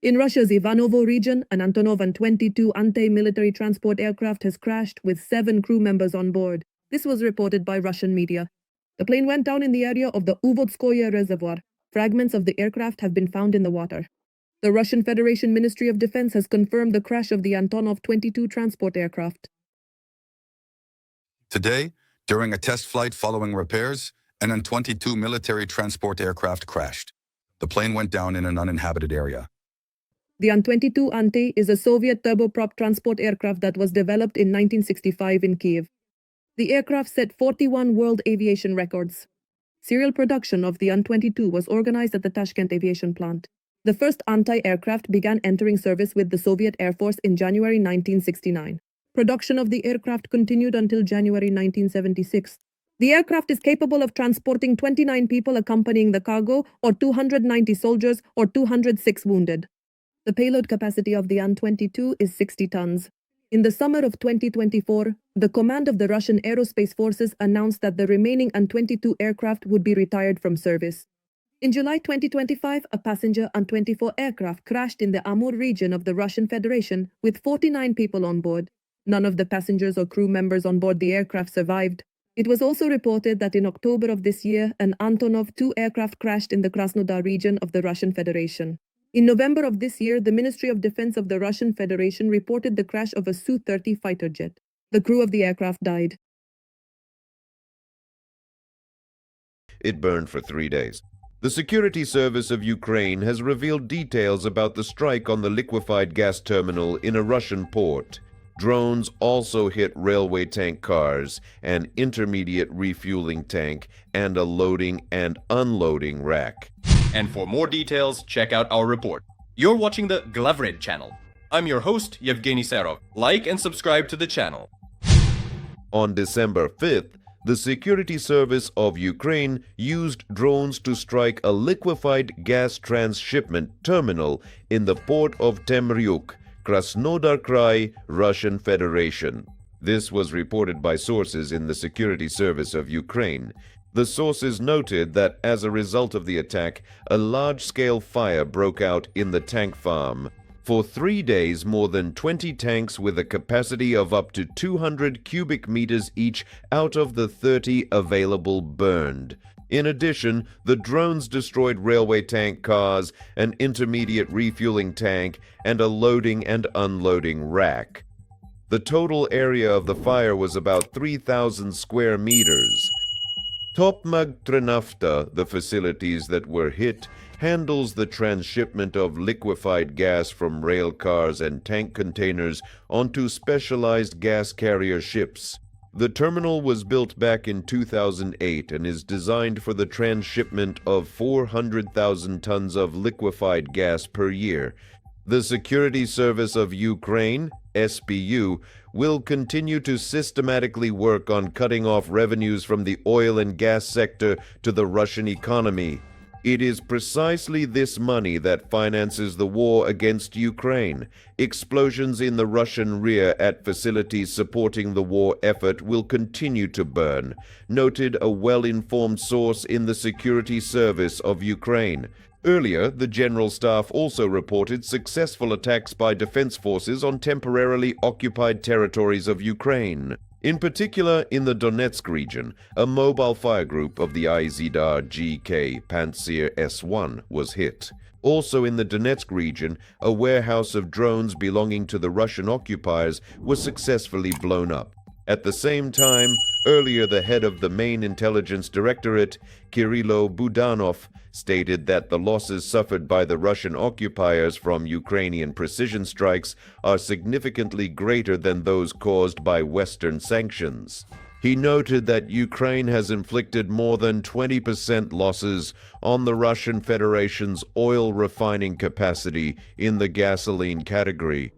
In Russia's Ivanovo region, an Antonov An-22 anti-military transport aircraft has crashed with 7 crew members on board. This was reported by Russian media. The plane went down in the area of the Uvodskoye Reservoir. Fragments of the aircraft have been found in the water. The Russian Federation Ministry of Defense has confirmed the crash of the Antonov 22 transport aircraft. Today, during a test flight following repairs, an An-22 military transport aircraft crashed. The plane went down in an uninhabited area. The An-22 Ante is a Soviet turboprop transport aircraft that was developed in 1965 in Kiev. The aircraft set 41 world aviation records. Serial production of the An-22 was organized at the Tashkent aviation plant. The first anti-aircraft began entering service with the Soviet Air Force in January 1969. Production of the aircraft continued until January 1976. The aircraft is capable of transporting 29 people accompanying the cargo, or 290 soldiers, or 206 wounded. The payload capacity of the An-22 is 60 tons. In the summer of 2024, the command of the Russian Aerospace Forces announced that the remaining An-22 aircraft would be retired from service. In July 2025, a passenger An-24 aircraft crashed in the Amur region of the Russian Federation with 49 people on board. None of the passengers or crew members on board the aircraft survived. It was also reported that in October of this year, an Antonov 2 aircraft crashed in the Krasnodar region of the Russian Federation. In November of this year, the Ministry of Defense of the Russian Federation reported the crash of a Su-30 fighter jet. The crew of the aircraft died. It burned for 3 days. The Security Service of Ukraine has revealed details about the strike on the liquefied gas terminal in a Russian port. Drones also hit railway tank cars, an intermediate refueling tank, and a loading and unloading rack. And for more details, check out our report. You're watching the Glavred channel. I'm your host, Yevgeny Serov. Like and subscribe to the channel. On December 5th, the Security Service of Ukraine used drones to strike a liquefied gas transshipment terminal in the port of Temryuk, Krasnodar Krai, Russian Federation. This was reported by sources in the Security Service of Ukraine. The sources noted that as a result of the attack, a large-scale fire broke out in the tank farm. For 3 days, more than 20 tanks with a capacity of up to 200 cubic meters each out of the 30 available burned. In addition, the drones destroyed railway tank cars, an intermediate refueling tank, and a loading and unloading rack. The total area of the fire was about 3,000 square meters. Topmag-Trenafta, the facilities that were hit, handles the transshipment of liquefied gas from rail cars and tank containers onto specialized gas carrier ships. The terminal was built back in 2008 and is designed for the transshipment of 400,000 tons of liquefied gas per year. The Security Service of Ukraine, SBU, will continue to systematically work on cutting off revenues from the oil and gas sector to the Russian economy. It is precisely this money that finances the war against Ukraine. Explosions in the Russian rear at facilities supporting the war effort will continue to burn, noted a well-informed source in the Security Service of Ukraine. Earlier, the General Staff also reported successful attacks by defense forces on temporarily occupied territories of Ukraine. In particular, in the Donetsk region, a mobile fire group of the Izhar GK Pantsir S-1 was hit. Also in the Donetsk region, a warehouse of drones belonging to the Russian occupiers was successfully blown up. At the same time, earlier the head of the main intelligence directorate, Kirilo Budanov, stated that the losses suffered by the Russian occupiers from Ukrainian precision strikes are significantly greater than those caused by Western sanctions. He noted that Ukraine has inflicted more than 20% losses on the Russian Federation's oil refining capacity in the gasoline category.